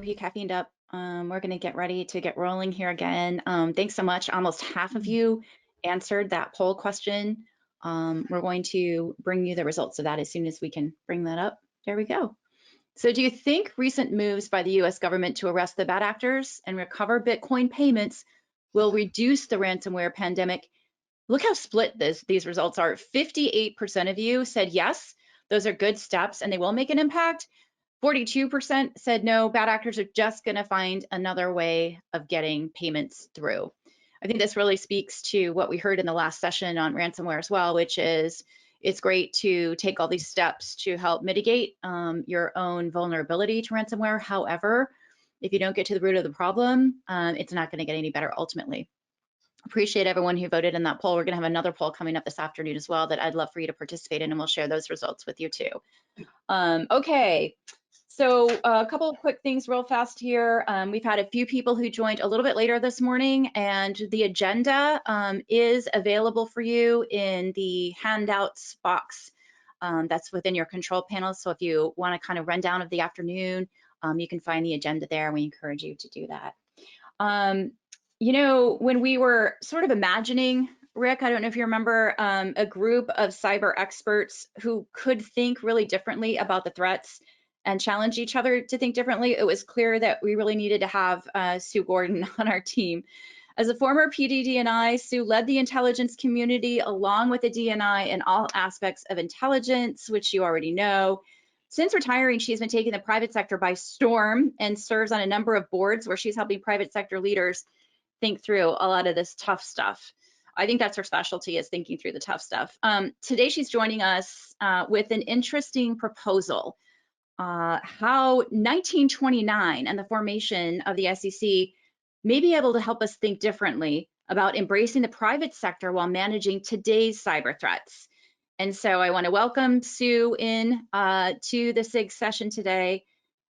you caffeined up. We're going to get ready to get rolling here again. Thanks so much. Almost half of you answered that poll question. We're going to bring you the results of that as soon as we can bring that up. There we go. So do you think recent moves by the US government to arrest the bad actors and recover Bitcoin payments will reduce the ransomware pandemic? Look how split these results are. 58% of you said yes, those are good steps and they will make an impact. 42% said no, bad actors are just going to find another way of getting payments through. I think this really speaks to what we heard in the last session on ransomware as well, which is it's great to take all these steps to help mitigate your own vulnerability to ransomware. However, if you don't get to the root of the problem, it's not going to get any better ultimately. Appreciate everyone who voted in that poll. We're going to have another poll coming up this afternoon as well that I'd love for you to participate in, and we'll share those results with you too. Okay. So a couple of quick things real fast here. We've had a few people who joined a little bit later this morning, and the agenda is available for you in the handouts box that's within your control panel. So if you want to kind of run down of the afternoon, you can find the agenda there, and we encourage you to do that. You know, when we were sort of imagining, Rick, I don't know if you remember, a group of cyber experts who could think really differently about the threats and challenge each other to think differently, it was clear that we really needed to have Sue Gordon on our team. As a former PDDNI, Sue led the intelligence community along with the DNI in all aspects of intelligence, which you already know. Since retiring, she's been taking the private sector by storm and serves on a number of boards where she's helping private sector leaders think through a lot of this tough stuff. I think that's her specialty, is thinking through the tough stuff. Today, she's joining us with an interesting proposal. How 1929 and the formation of the SEC may be able to help us think differently about embracing the private sector while managing today's cyber threats. And so I want to welcome Sue in to the CIG session today.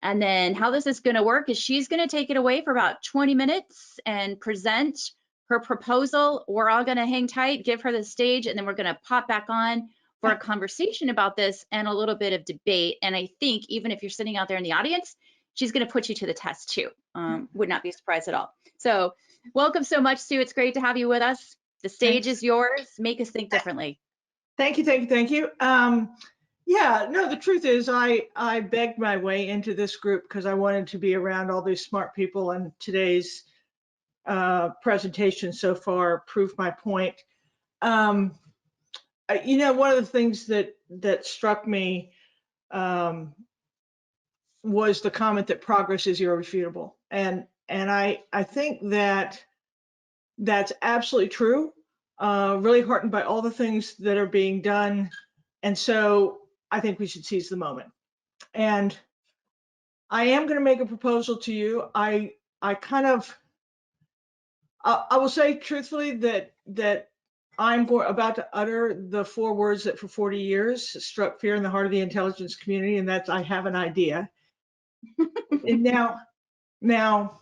And then how this is going to work is she's going to take it away for about 20 minutes and present her proposal. We're all going to hang tight, give her the stage, and then we're going to pop back on for a conversation about this and a little bit of debate. And I think even if you're sitting out there in the audience, she's going to put you to the test too. Would not be surprised at all. So welcome so much, Sue. It's great to have you with us. The stage is yours. Make us think differently. Thank you, thank you, thank you. Yeah, no, the truth is I begged my way into this group because I wanted to be around all these smart people, and today's presentation so far proved my point. You know, one of the things that struck me was the comment that progress is irrefutable, and I think that that's absolutely true. Really heartened by all the things that are being done, and so I think we should seize the moment. And I am going to make a proposal to you. I will say truthfully that I'm about to utter the 4 words that for 40 years struck fear in the heart of the intelligence community, and that's I have an idea. And now,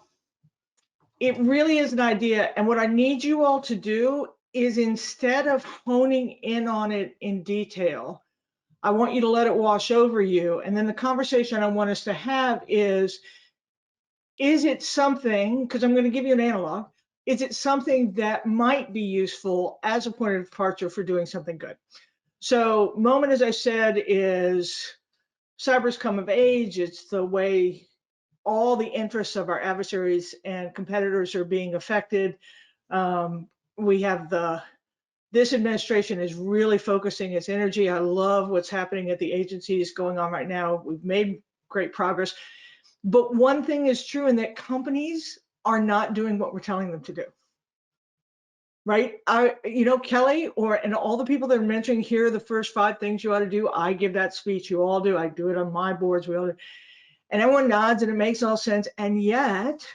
it really is an idea, and what I need you all to do is, instead of honing in on it in detail, I want you to let it wash over you, and then the conversation I want us to have is it something, because I'm going to give you an analog, is it something that might be useful as a point of departure for doing something good? So moment, as I said, is cyber's come of age. It's the way all the interests of our adversaries and competitors are being affected. We have this administration is really focusing its energy. I love what's happening at the agencies going on right now. We've made great progress. But one thing is true, in that companies are not doing what we're telling them to do. Right? You know, Kelly and all the people that are mentioning here are the first 5 things you ought to do. I give that speech. You all do. I do it on my boards. We all do. And everyone nods and it makes all sense. And yet,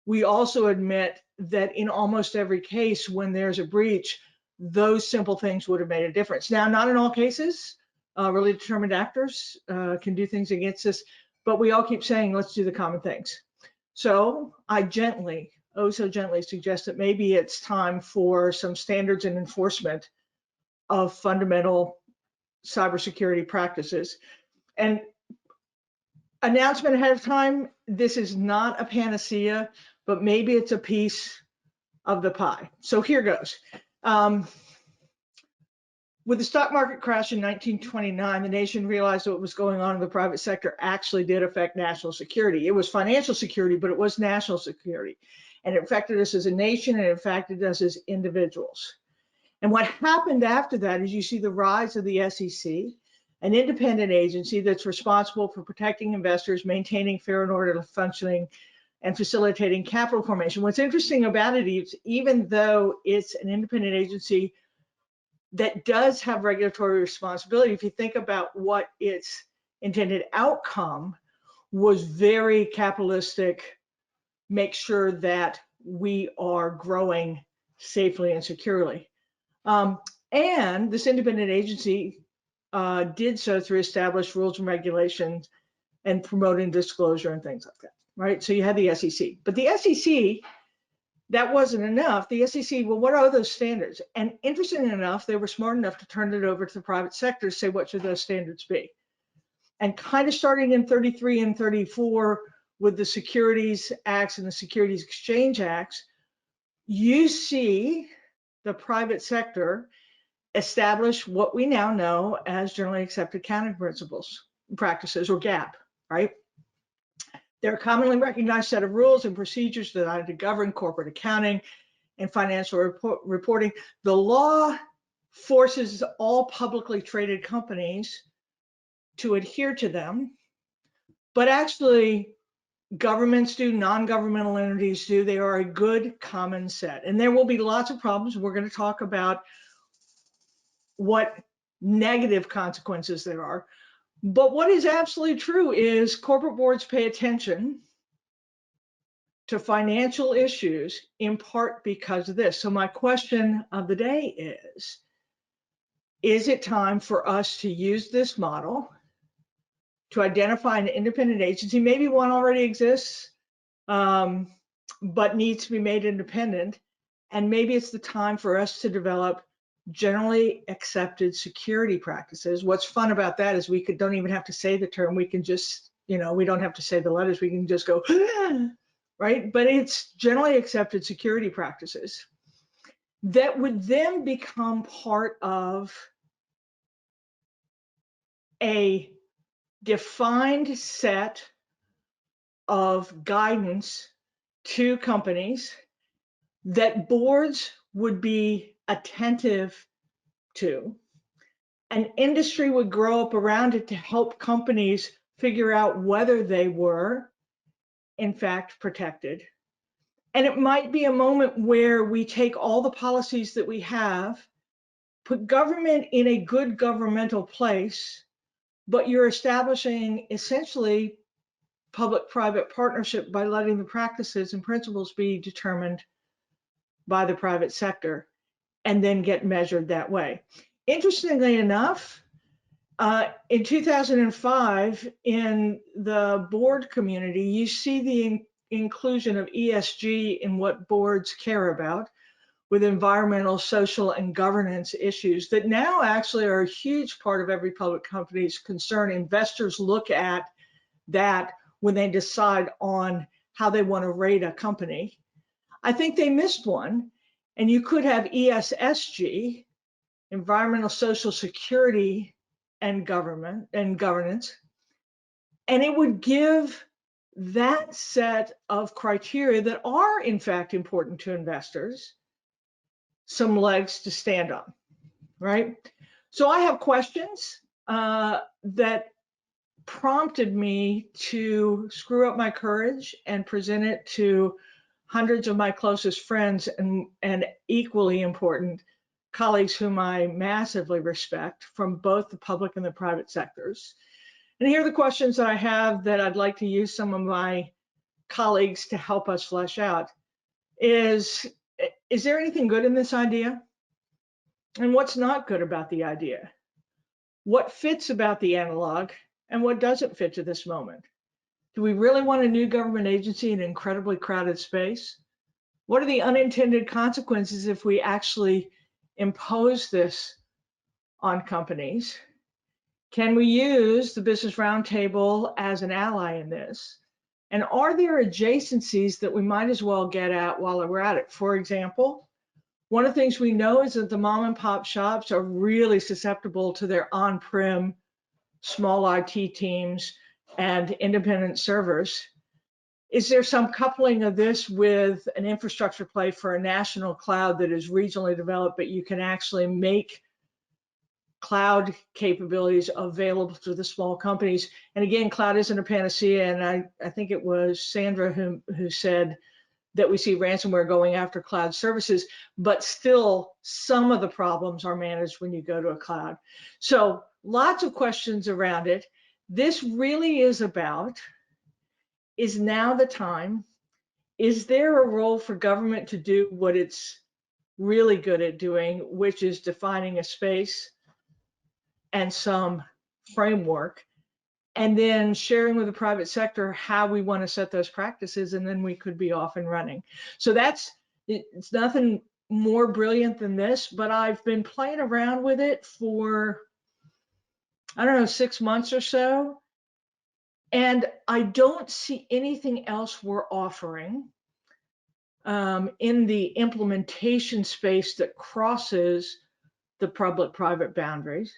we also admit that in almost every case when there's a breach, those simple things would have made a difference. Now, not in all cases. Really determined actors can do things against us, but we all keep saying, let's do the common things. So I gently, oh so gently, suggest that maybe it's time for some standards and enforcement of fundamental cybersecurity practices. And announcement ahead of time, this is not a panacea, but maybe it's a piece of the pie. So here goes. With the stock market crash in 1929, the nation realized what was going on in the private sector actually did affect national security. It was financial security, but it was national security. And it affected us as a nation, and it affected us as individuals. And what happened after that is you see the rise of the SEC, an independent agency that's responsible for protecting investors, maintaining fair and orderly functioning, and facilitating capital formation. What's interesting about it is even though it's an independent agency that does have regulatory responsibility, if you think about what its intended outcome was, very capitalistic, make sure that we are growing safely and securely. And this independent agency did so through established rules and regulations and promoting disclosure and things like that, right? So you had the SEC, but the SEC, that wasn't enough. The SEC, well, what are those standards? And interestingly enough, they were smart enough to turn it over to the private sector to say, what should those standards be? And kind of starting in 33 and 34 with the Securities Acts and the Securities Exchange Acts, you see the private sector establish what we now know as generally accepted accounting principles, practices, or GAAP, right? They're a commonly recognized set of rules and procedures designed to govern corporate accounting and financial reporting. The law forces all publicly traded companies to adhere to them, but actually governments do, non-governmental entities do. They are a good common set. And there will be lots of problems. We're going to talk about what negative consequences there are. But what is absolutely true is corporate boards pay attention to financial issues in part because of this. So my question of the day is it time for us to use this model to identify an independent agency? Maybe one already exists, but needs to be made independent. And maybe it's the time for us to develop generally accepted security practices. What's fun about that is we don't even have to say the term. We can just, we don't have to say the letters. We can just go, right? But it's generally accepted security practices that would then become part of a defined set of guidance to companies that boards would be attentive to. An industry would grow up around it to help companies figure out whether they were, in fact, protected. And it might be a moment where we take all the policies that we have, put government in a good governmental place, but you're establishing essentially public-private partnership by letting the practices and principles be determined by the private sector and then get measured that way. Interestingly enough, in 2005, in the board community, you see the inclusion of ESG in what boards care about, with environmental, social, and governance issues that now actually are a huge part of every public company's concern. Investors look at that when they decide on how they want to rate a company. I think they missed one, and you could have ESSG, environmental, social, security, and governance, and it would give that set of criteria that are in fact important to investors some legs to stand on, right? So I have questions that prompted me to screw up my courage and present it to hundreds of my closest friends and equally important colleagues whom I massively respect from both the public and the private sectors. And here are the questions that I have that I'd like to use some of my colleagues to help us flesh out. Is there anything good in this idea? And what's not good about the idea? What fits about the analog and what doesn't fit to this moment? Do we really want a new government agency in an incredibly crowded space? What are the unintended consequences if we actually impose this on companies? Can we use the Business Roundtable as an ally in this? And are there adjacencies that we might as well get at while we're at it? For example, one of the things we know is that the mom and pop shops are really susceptible to their on-prem small IT teams and independent servers. Is there some coupling of this with an infrastructure play for a national cloud that is regionally developed, but you can actually make cloud capabilities available to the small companies? And again, cloud isn't a panacea. And I think it was Sandra who said that we see ransomware going after cloud services, but still some of the problems are managed when you go to a cloud. So lots of questions around it. This really is about, is now the time? Is there a role for government to do what it's really good at doing, which is defining a space and some framework, and then sharing with the private sector how we want to set those practices, and then we could be off and running. So it's nothing more brilliant than this, but I've been playing around with it for, I don't know, 6 months or so. And I don't see anything else we're offering in the implementation space that crosses the public-private boundaries.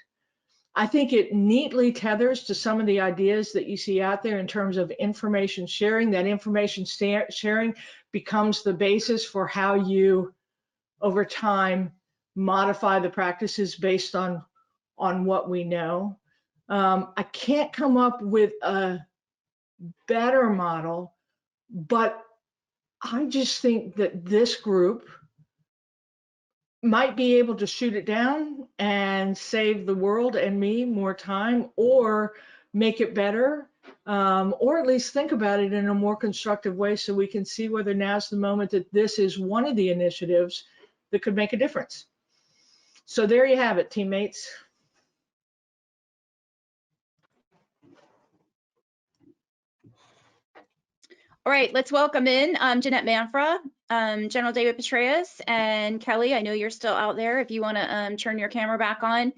I think it neatly tethers to some of the ideas that you see out there in terms of information sharing. That information sharing becomes the basis for how you, over time, modify the practices based on what we know. I can't come up with a better model, but I just think that this group might be able to shoot it down and save the world and me more time, or make it better, or at least think about it in a more constructive way so we can see whether now's the moment that this is one of the initiatives that could make a difference. So there you have it, teammates. All right, let's welcome in Jeanette Manfra, General David Petraeus, and Kelly. I know you're still out there. If you want to turn your camera back on.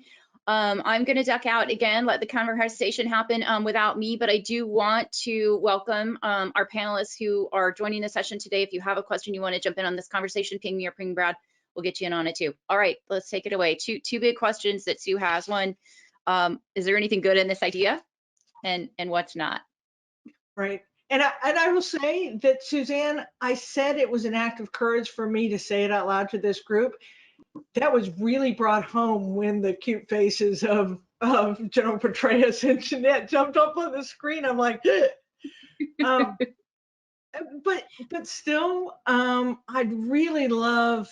I'm going to duck out again, let the conversation happen without me, but I do want to welcome our panelists who are joining the session today. If you have a question you want to jump in on this conversation, ping me or ping Brad. We'll get you in on it too. All right, let's take it away. Two big questions that Sue has. One, is there anything good in this idea, and what's not? Right. And I will say that, Suzanne, I said it was an act of courage for me to say it out loud to this group. That was really brought home when the cute faces of General Petraeus and Jeanette jumped up on the screen. I'm like, but still, I'd really love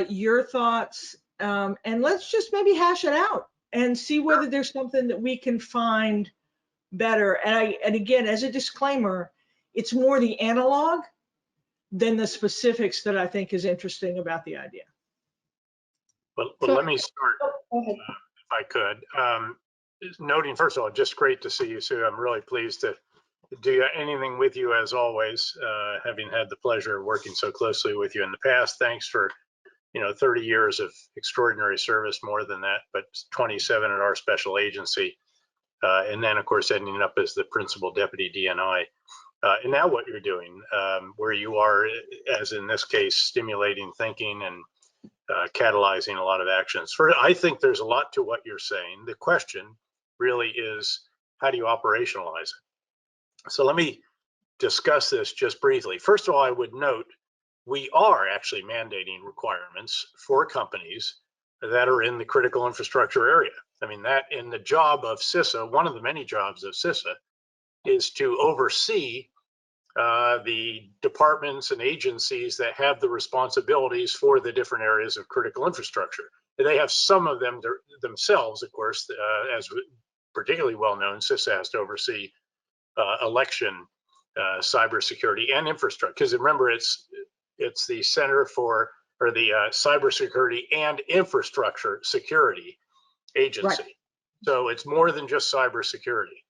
your thoughts, and let's just maybe hash it out and see whether there's something that we can find better. And again, as a disclaimer, it's more the analog than the specifics that I think is interesting about the idea. Well, let me start, if I could. Noting, first of all, just great to see you, Sue. I'm really pleased to do anything with you as always, having had the pleasure of working so closely with you in the past. Thanks for 30 years of extraordinary service, more than that, but 27 at our special agency. And then, of course, ending up as the principal deputy DNI. And now what you're doing, where you are, as in this case, stimulating thinking and catalyzing a lot of actions. I think there's a lot to what you're saying. The question really is, how do you operationalize it? So let me discuss this just briefly. First of all, I would note we are actually mandating requirements for companies that are in the critical infrastructure area. I mean, that in the job of CISA, one of the many jobs of CISA is to oversee the departments and agencies that have the responsibilities for the different areas of critical infrastructure. They have some of them themselves, of course, as particularly well known. CISA has to oversee election, cybersecurity, and infrastructure. Because remember, it's the Center for, or the Cybersecurity and Infrastructure Security Agency. Right. So it's more than just cybersecurity.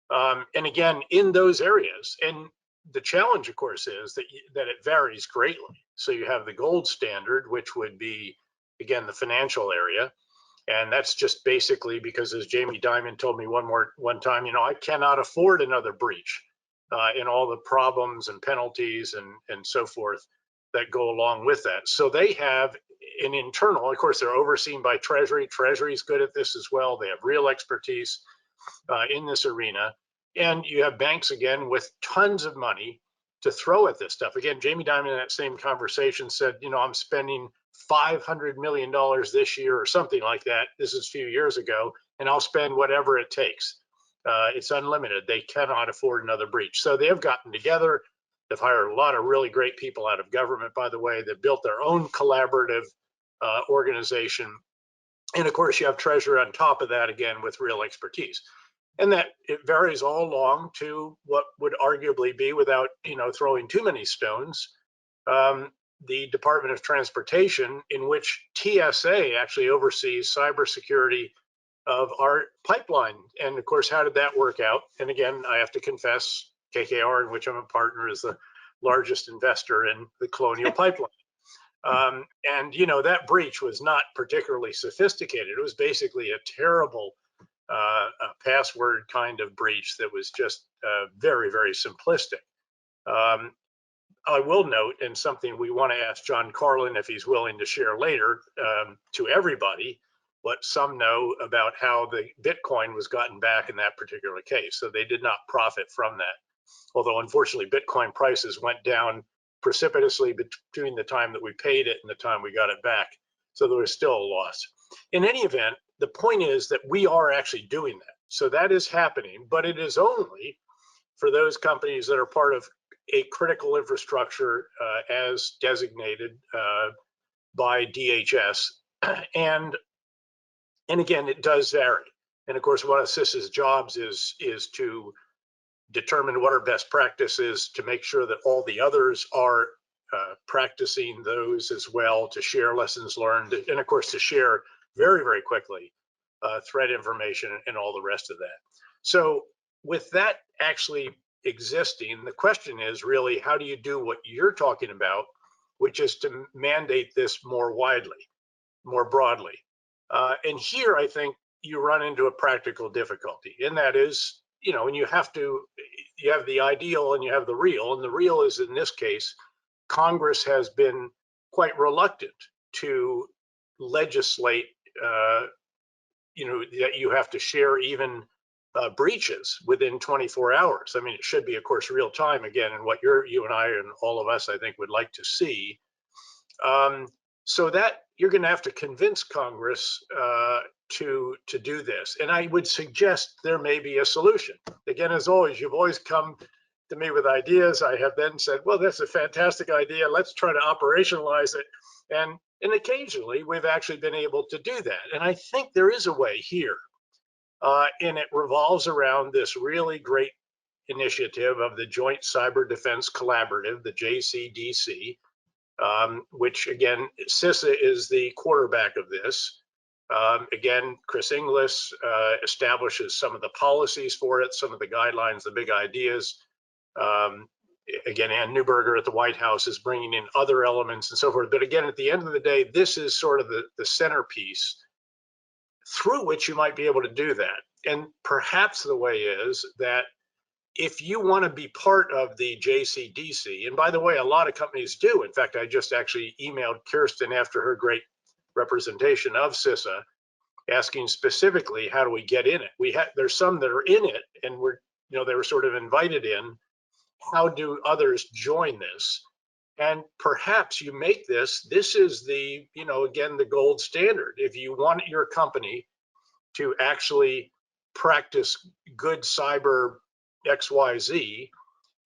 And again, in those areas, and the challenge, of course, is that it varies greatly. So you have the gold standard, which would be, again, the financial area. And that's just basically because, as Jamie Dimon told me one time, I cannot afford another breach in all the problems and penalties and so forth that go along with that. So they have an internal, of course, they're overseen by Treasury. Treasury's good at this as well. They have real expertise in this arena. And you have banks, again, with tons of money to throw at this stuff. Again, Jamie Dimon in that same conversation said, I'm spending $500 million this year or something like that. This is a few years ago, and I'll spend whatever it takes. It's unlimited. They cannot afford another breach. So they have gotten together. They've hired a lot of really great people out of government, by the way. They've built their own collaborative organization. And of course, you have Treasury on top of that, again, with real expertise. And that it varies all along to what would arguably be, without throwing too many stones, the Department of Transportation, in which TSA actually oversees cybersecurity of our pipeline. And of course, how did that work out? And again, I have to confess, KKR, in which I'm a partner, is the largest investor in the Colonial Pipeline. And that breach was not particularly sophisticated. It was basically a terrible a password kind of breach that was just very, very simplistic. I will note, and something we want to ask John Carlin if he's willing to share later to everybody, what some know about how the Bitcoin was gotten back in that particular case. So they did not profit from that. Although unfortunately, Bitcoin prices went down precipitously between the time that we paid it and the time we got it back. So there was still a loss. In any event, the point is that we are actually doing that. So that is happening, but it is only for those companies that are part of a critical infrastructure as designated by DHS. And again, it does vary. And of course, one of CIS's jobs is to determine what our best practice is, to make sure that all the others are practicing those as well, to share lessons learned, and of course to share very, very quickly threat information and all the rest of that. So with that actually existing, the question is really, how do you do what you're talking about, which is to mandate this more widely, more broadly? And here I think you run into a practical difficulty, and that is, and you have the ideal and you have the real, and the real is, in this case, Congress has been quite reluctant to legislate, that you have to share even breaches within 24 hours. I mean, it should be, of course, real time again, and what you and I and all of us, I think, would like to see. So that you're going to have to convince Congress to do this. And I would suggest there may be a solution. Again, as always, you've always come to me with ideas. I have then said, well, that's a fantastic idea. Let's try to operationalize it. And occasionally we've actually been able to do that. And I think there is a way here. And it revolves around this really great initiative of the Joint Cyber Defense Collaborative, the JCDC, which again, CISA is the quarterback of this. Again, Chris Inglis establishes some of the policies for it, some of the guidelines, the big ideas. Again, Ann Neuberger at the White House is bringing in other elements and so forth. But again, at the end of the day, this is sort of the centerpiece through which you might be able to do that. And perhaps the way is that if you want to be part of the JCDC, and by the way, a lot of companies do. In fact, I just actually emailed Kirsten after her great representation of CISA, asking specifically, how do we get in it? There's some that are in it, and they were sort of invited in. How do others join this? And perhaps you make this is the, again, the gold standard. If you want your company to actually practice good cyber XYZ,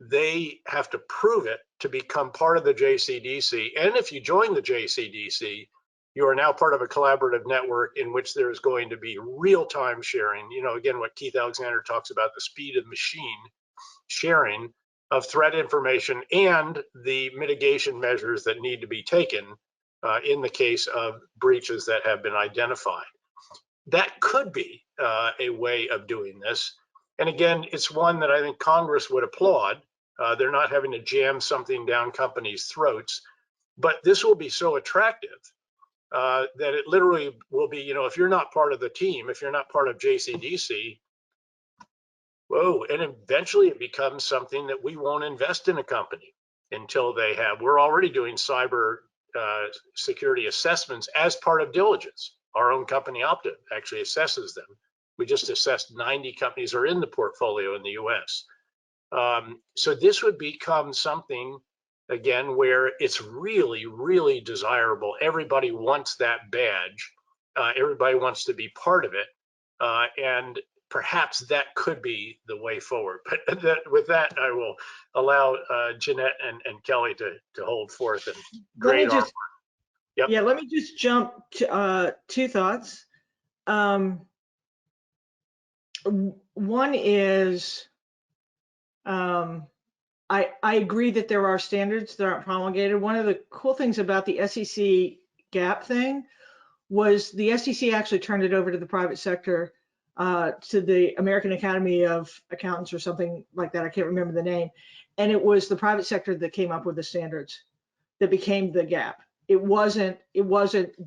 they have to prove it to become part of the JCDC. And if you join the JCDC, you are now part of a collaborative network in which there is going to be real-time sharing. Again, what Keith Alexander talks about, the speed of machine sharing of threat information and the mitigation measures that need to be taken in the case of breaches that have been identified. That could be a way of doing this. And again, it's one that I think Congress would applaud. They're not having to jam something down companies' throats, but this will be so attractive that it literally will be, you know, if you're not part of the team, if you're not part of JCDC, whoa, and eventually it becomes something that we won't invest in a company until they have. We're already doing cyber security assessments as part of diligence. Our own company, Opta, actually assesses them. We just assessed 90 companies are in the portfolio in the US. So this would become something, again, where it's really, really desirable. Everybody wants that badge. Everybody wants to be part of it. And perhaps that could be the way forward. But with that, I will allow Jeanette and Kelly to hold forth. And great. Yep. Yeah, let me just jump to two thoughts. One is, I agree that there are standards that aren't promulgated. One of the cool things about the SEC gap thing was the SEC actually turned it over to the private sector, to the American Academy of Accountants or something like that. I can't remember the name. And it was the private sector that came up with the standards that became the gap. It wasn't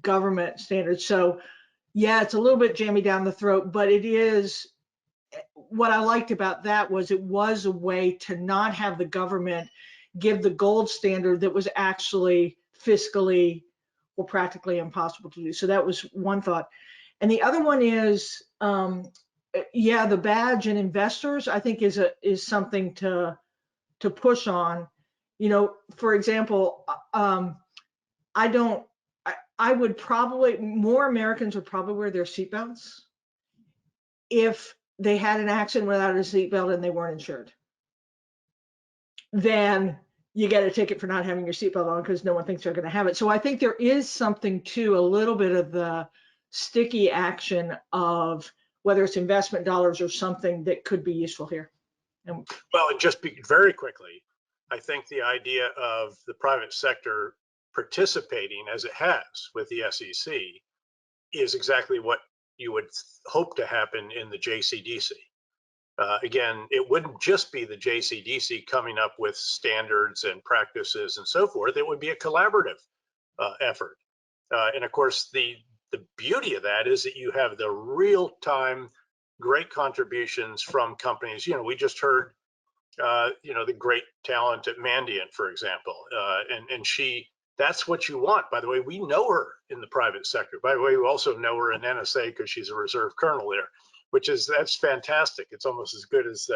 government standards. So yeah, it's a little bit jammy down the throat, but it is, what I liked about that was it was a way to not have the government give the gold standard that was actually fiscally or practically impossible to do. So that was one thought. And the other one is, yeah, the badge and investors, I think is something to push on. You know, for example, I would probably, more Americans would probably wear their seatbelts if they had an accident without a seatbelt and they weren't insured. Then you get a ticket for not having your seatbelt on because no one thinks they're going to have it. So I think there is something to a little bit of the sticky action of whether it's investment dollars or something that could be useful here. And well, and just very quickly, I think the idea of the private sector participating as it has with the SEC is exactly what you would hope to happen in the JCDC. Again, it wouldn't just be the JCDC coming up with standards and practices and so forth. It would be a collaborative effort. And of course, the beauty of that is that you have the real-time great contributions from companies. You know, we just heard, you know, the great talent at Mandiant, for example, and that's what you want. By the way, we know her in the private sector. By the way, we also know her in NSA because she's a reserve colonel there, that's fantastic. It's almost as good as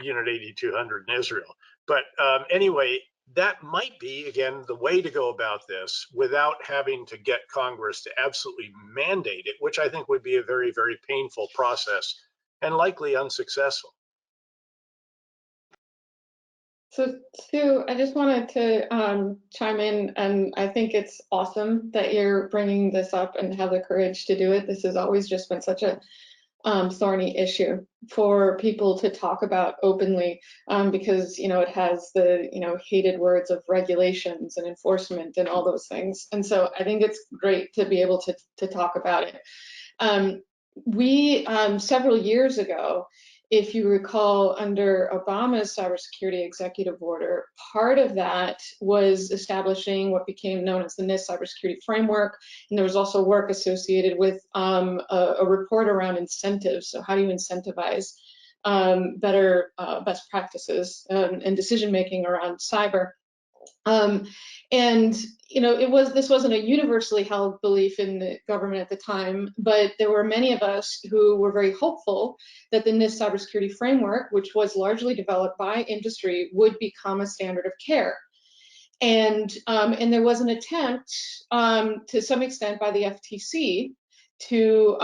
Unit 8200 in Israel. But anyway, that might be, again, the way to go about this without having to get Congress to absolutely mandate it, which I think would be a very, very painful process and likely unsuccessful. So Sue, I just wanted to chime in, and I think it's awesome that you're bringing this up and have the courage to do it. This has always just been such a thorny issue for people to talk about openly, because, you know, it has the, you know, hated words of regulations and enforcement and all those things. And so I think it's great to be able to talk about it. We, several years ago, if you recall, under Obama's cybersecurity executive order, part of that was establishing what became known as the NIST cybersecurity framework. And there was also work associated with a report around incentives. So how do you incentivize better best practices and decision-making around cyber? And you know, this wasn't a universally held belief in the government at the time, but there were many of us who were very hopeful that the NIST cybersecurity framework, which was largely developed by industry, would become a standard of care. And there was an attempt, to some extent, by the FTC to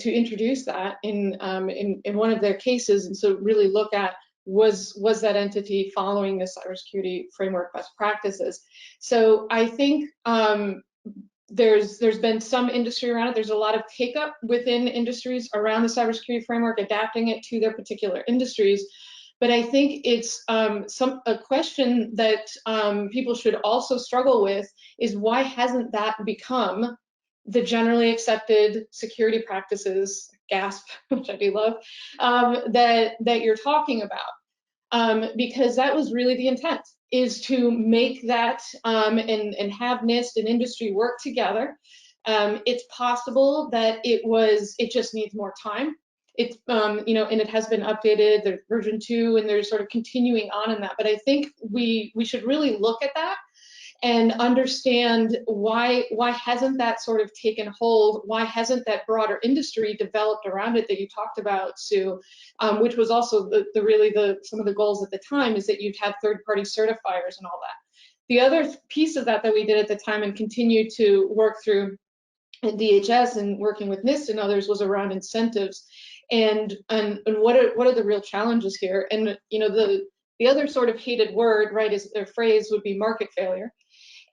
introduce that in one of their cases, and so really look at was that entity following the cybersecurity framework best practices. So I think there's been some industry around it. There's a lot of take up within industries around the cybersecurity framework, adapting it to their particular industries. But I think it's a question that people should also struggle with is why hasn't that become the generally accepted security practices, GASP, which I do love, that you're talking about, because that was really the intent. is to make that and have NIST and industry work together. It's possible that it just needs more time. It's you know, and it has been updated. There's version 2, and there's sort of continuing on in that. But I think we should really look at that and understand why hasn't that sort of taken hold? Why hasn't that broader industry developed around it that you talked about, Sue? Which was also some of the goals at the time, is that you'd have third-party certifiers and all that. The other piece of that we did at the time and continue to work through at DHS and working with NIST and others was around incentives and what are the real challenges here? And you know, the other sort of hated word, right, is a phrase would be market failure.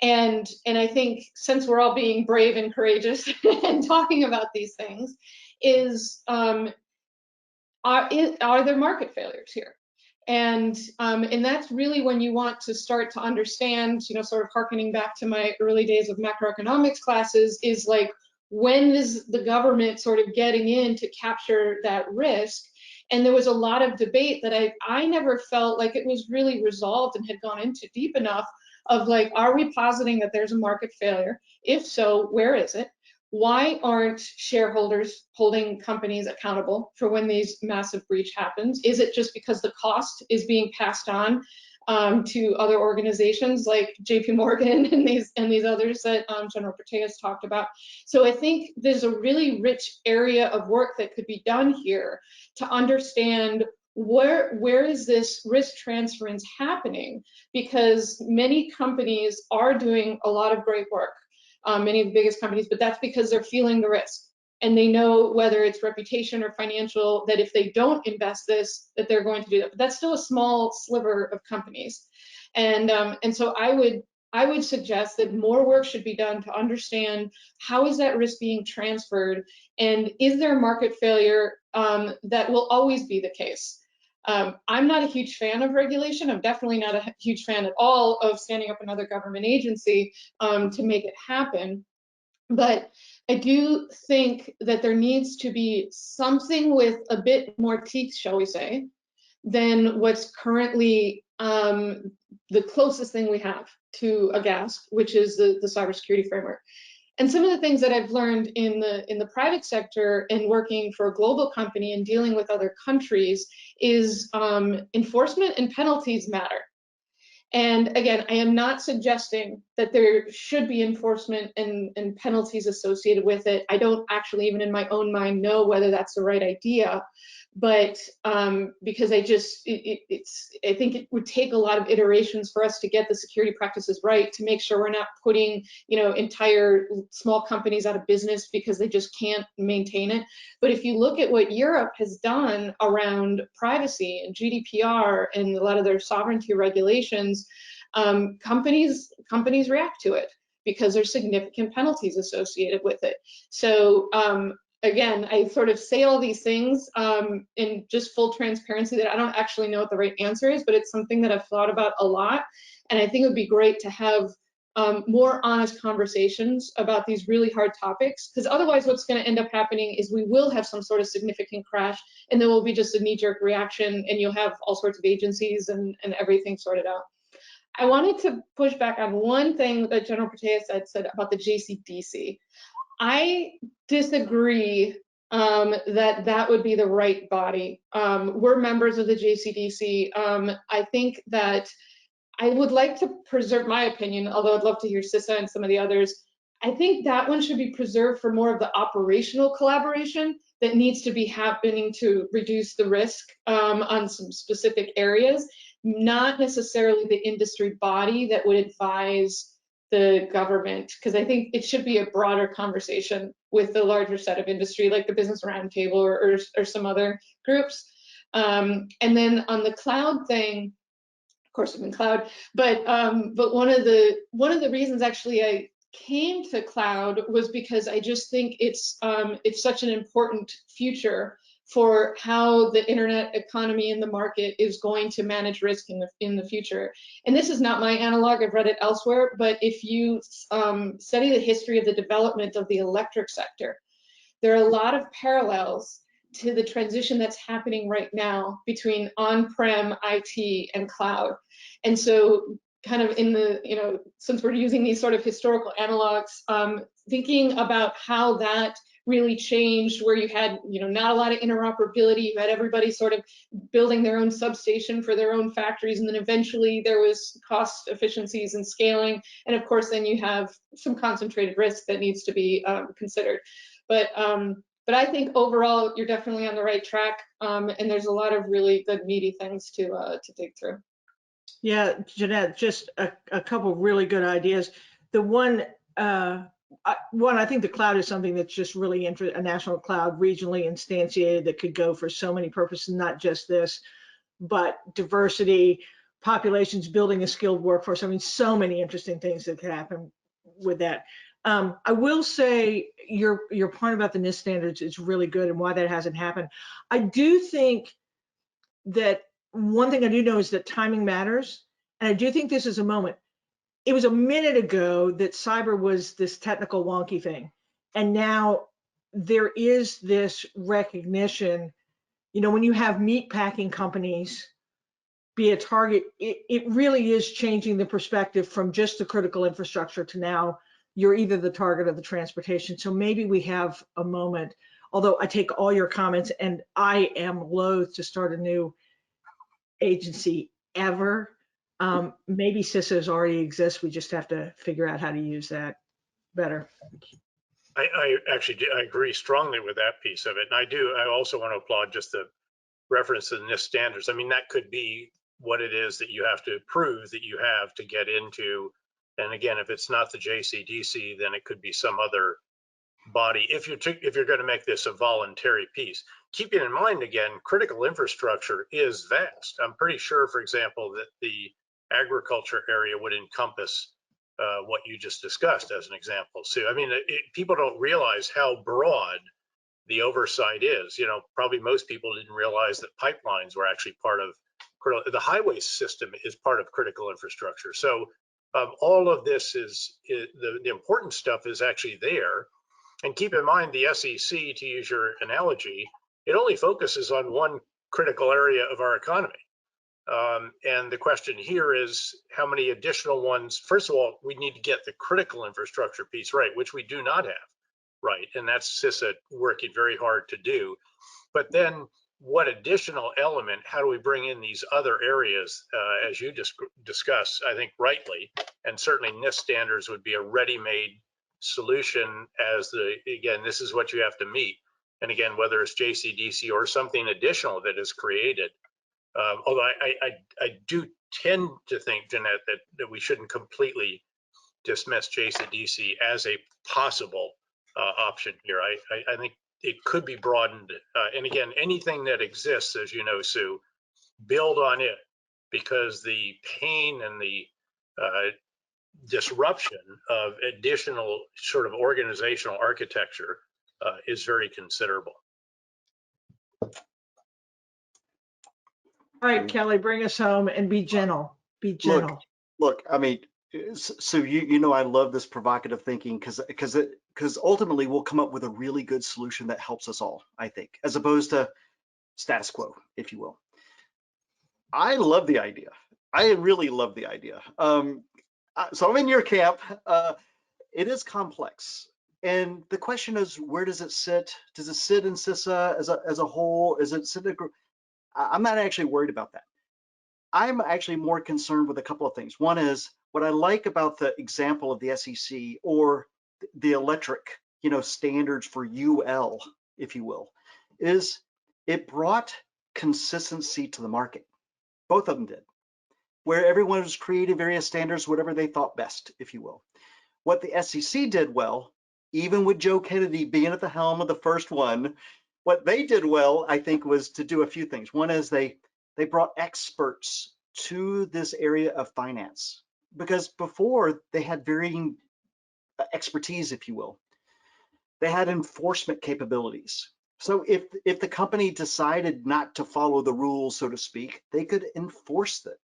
And I think since we're all being brave and courageous and talking about these things, are there market failures here? And that's really when you want to start to understand, you know, sort of hearkening back to my early days of macroeconomics classes, is like, when is the government sort of getting in to capture that risk? And there was a lot of debate that I never felt like it was really resolved and had gone into deep enough of like, are we positing that there's a market failure? If so, where is it? Why aren't shareholders holding companies accountable for when these massive breach happens? Is it just because the cost is being passed on to other organizations like JP Morgan and these others that General Petraeus talked about? So I think there's a really rich area of work that could be done here to understand where is this risk transference happening, because many companies are doing a lot of great work, many of the biggest companies, but that's because they're feeling the risk. And they know, whether it's reputation or financial, that if they don't invest this, that they're going to do that. But that's still a small sliver of companies. And so I would suggest that more work should be done to understand how is that risk being transferred, and is there market failure that will always be the case. I'm not a huge fan of regulation. I'm definitely not a huge fan at all of standing up another government agency to make it happen. But I do think that there needs to be something with a bit more teeth, shall we say, than what's currently the closest thing we have to a GASP, which is the cybersecurity framework. And some of the things that I've learned in the private sector and working for a global company and dealing with other countries is enforcement and penalties matter. And again, I am not suggesting that there should be enforcement and penalties associated with it. I don't actually, even in my own mind, know whether that's the right idea. But because I think it would take a lot of iterations for us to get the security practices right, to make sure we're not putting, you know, entire small companies out of business because they just can't maintain it. But if you look at what Europe has done around privacy and GDPR and a lot of their sovereignty regulations, companies react to it because there's significant penalties associated with it. So again, I sort of say all these things in just full transparency that I don't actually know what the right answer is, but it's something that I've thought about a lot. And I think it would be great to have more honest conversations about these really hard topics, because otherwise what's going to end up happening is we will have some sort of significant crash, and there will be just a knee-jerk reaction, and you'll have all sorts of agencies and everything sorted out. I wanted to push back on one thing that General Petraeus said about the JCDC. I disagree that would be the right body. We're members of the JCDC. I think that I would like to preserve my opinion, although I'd love to hear CISA and some of the others. I think that one should be preserved for more of the operational collaboration that needs to be happening to reduce the risk on some specific areas, not necessarily the industry body that would advise the government, because I think it should be a broader conversation with the larger set of industry, like the Business Roundtable or some other groups. And then on the cloud thing, of course, I'm in cloud, but one of the reasons actually I came to cloud was because I just think it's such an important future for how the internet economy and the market is going to manage risk in the future. And this is not my analog, I've read it elsewhere, but if you study the history of the development of the electric sector, there are a lot of parallels to the transition that's happening right now between on-prem IT and cloud. And so kind of in the, since we're using these sort of historical analogs, thinking about how that really changed, where you had, not a lot of interoperability. You had everybody sort of building their own substation for their own factories, and then eventually there was cost efficiencies and scaling. And of course, then you have some concentrated risk that needs to be considered. But I think overall, you're definitely on the right track, and there's a lot of really good meaty things to dig through. Yeah, Jeanette, just a couple really good ideas. The one, I think the cloud is something that's just really a national cloud, regionally instantiated, that could go for so many purposes, not just this, but diversity, populations, building a skilled workforce. I mean, so many interesting things that could happen with that. I will say your point about the NIST standards is really good, and why that hasn't happened. I do think that one thing I do know is that timing matters, and I do think this is a moment. It was a minute ago that cyber was this technical wonky thing, and now there is this recognition. When you have meat packing companies be a target, it really is changing the perspective from just the critical infrastructure to now you're either the target of the transportation. So maybe we have a moment, although I take all your comments, and I am loath to start a new agency ever. Maybe CISOs already exist. We just have to figure out how to use that better. I agree strongly with that piece of it. And I also want to applaud just the reference to the NIST standards. I mean, that could be what it is that you have to prove that you have to get into. And again, if it's not the JCDC, then it could be some other body. If you're going to make this a voluntary piece, keeping in mind, again, critical infrastructure is vast. I'm pretty sure, for example, that the agriculture area would encompass what you just discussed as an example. So, I mean, people don't realize how broad the oversight is. Probably most people didn't realize that pipelines were actually part of the highway system is part of critical infrastructure. So all of this is the important stuff is actually there. And keep in mind, the SEC, to use your analogy, it only focuses on one critical area of our economy. And the question here is how many additional ones. First of all, we need to get the critical infrastructure piece right, which we do not have right. And that's CISA working very hard to do. But then what additional element, how do we bring in these other areas, as you discuss, I think rightly, and certainly NIST standards would be a ready-made solution again, this is what you have to meet. And again, whether it's JCDC or something additional that is created. Although I do tend to think, Jeanette, that we shouldn't completely dismiss JCDC as a possible option here. I think it could be broadened. And again, anything that exists, as you know, Sue, build on it, because the pain and the disruption of additional sort of organizational architecture is very considerable. All right, Kelly, bring us home and be gentle. Be gentle. Look, I mean, so I love this provocative thinking because ultimately we'll come up with a really good solution that helps us all, I think, as opposed to status quo, if you will. I love the idea. I really love the idea. So I'm in your camp. It is complex. And the question is, where does it sit? Does it sit in CISA as a whole? Is it sit in a group? I'm not actually worried about that. I'm actually more concerned with a couple of things. One is what I like about the example of the SEC or the electric, standards for UL, if you will, is it brought consistency to the market. Both of them did, where everyone was creating various standards, whatever they thought best, if you will. What the SEC did well, even with Joe Kennedy being at the helm of the first one, what they did well, I think, was to do a few things. One is they brought experts to this area of finance, because before they had varying expertise, if you will. They had enforcement capabilities. So if the company decided not to follow the rules, so to speak, they could enforce it.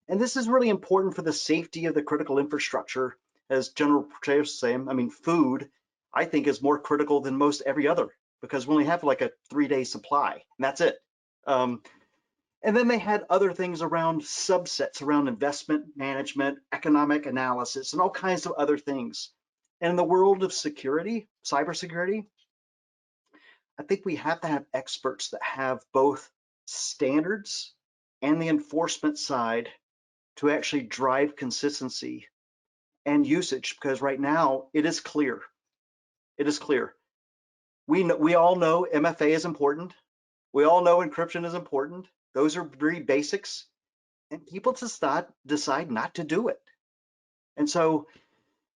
And this is really important for the safety of the critical infrastructure. As General Petraeus was saying, I mean, food, I think, is more critical than most every other, because we only have like a 3-day supply, and that's it. And then they had other things around subsets, around investment management, economic analysis, and all kinds of other things. And in the world of security, cybersecurity, I think we have to have experts that have both standards and the enforcement side to actually drive consistency and usage, because right now it is clear. It is clear. We all know MFA is important. We all know encryption is important. Those are very basics, and people just decide not to do it. And so,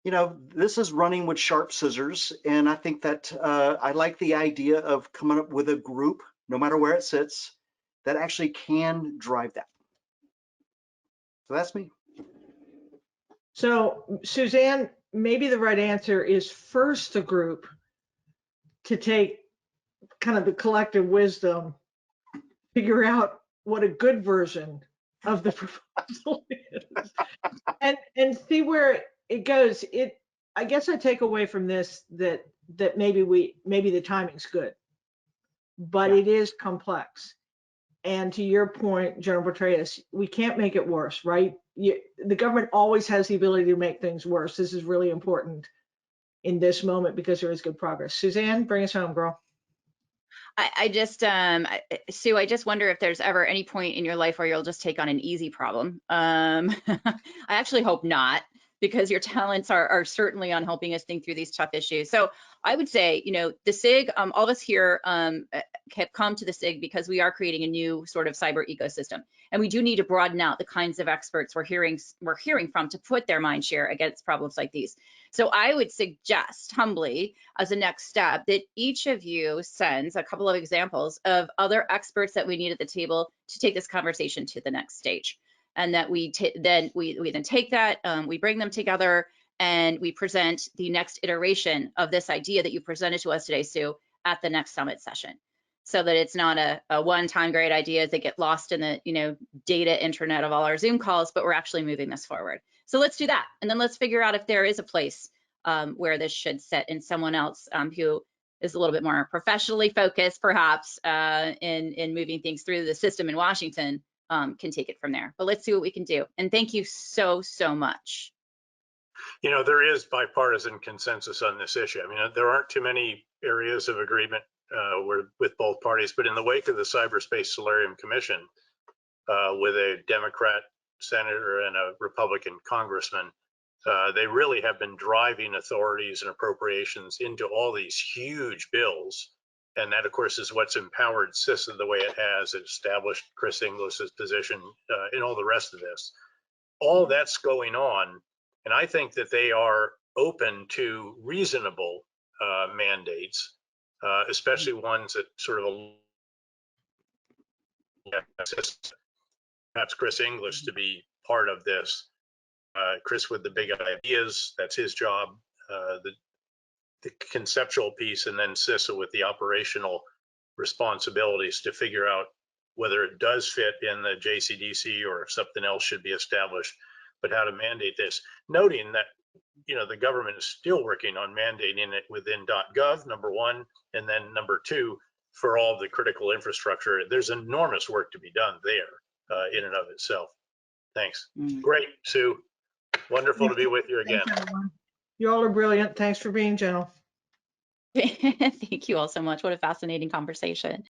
you know, this is running with sharp scissors, and I think that I like the idea of coming up with a group, no matter where it sits, that actually can drive that. So that's me. So Suzanne, maybe the right answer is first a group to take kind of the collective wisdom, figure out what a good version of the proposal is, and see where it goes. I guess I take away from this that maybe the timing's good, but Yeah. it is complex. And to your point, General Petraeus, we can't make it worse, right? The government always has the ability to make things worse. This is really important in this moment because there is good progress. Suzanne, bring us home, girl. I just, Sue, I just wonder if there's ever any point in your life where you'll just take on an easy problem. I actually hope not, because your talents are certainly on helping us think through these tough issues. So I would say, you know, the CIG, all of us here have come to the CIG because we are creating a new sort of cyber ecosystem. And we do need to broaden out the kinds of experts we're hearing from to put their mind share against problems like these. So I would suggest humbly as a next step that each of you sends a couple of examples of other experts that we need at the table to take this conversation to the next stage. And that we then take that, we bring them together and we present the next iteration of this idea that you presented to us today, Sue, at the next summit session. So that it's not a one-time great idea that get lost in the, you know, data internet of all our Zoom calls, but we're actually moving this forward. So let's do that. And then let's figure out if there is a place where this should sit and someone else who is a little bit more professionally focused, perhaps, in moving things through the system in Washington can take it from there. But let's see what we can do. And thank you so, so much. You know, there is bipartisan consensus on this issue. I mean, there aren't too many areas of agreement with both parties, but in the wake of the Cyberspace Solarium Commission, with a Democrat senator and a Republican congressman, they really have been driving authorities and appropriations into all these huge bills. And that, of course, is what's empowered CISA the way it has. It established Chris Inglis's position in all the rest of this. All that's going on. And I think that they are open to reasonable mandates, especially ones that sort of perhaps Chris Inglis to be part of this. Chris with the big ideas, that's his job. The conceptual piece, and then CISA with the operational responsibilities to figure out whether it does fit in the JCDC or if something else should be established, but how to mandate this. Noting that, you know, the government is still working on mandating it within .gov, number one, and then number two, for all the critical infrastructure. There's enormous work to be done there in and of itself. Thanks. Great, Sue. Wonderful to be with you again. Thanks, everyone. You all are brilliant. Thanks for being gentle. Thank you all so much. What a fascinating conversation.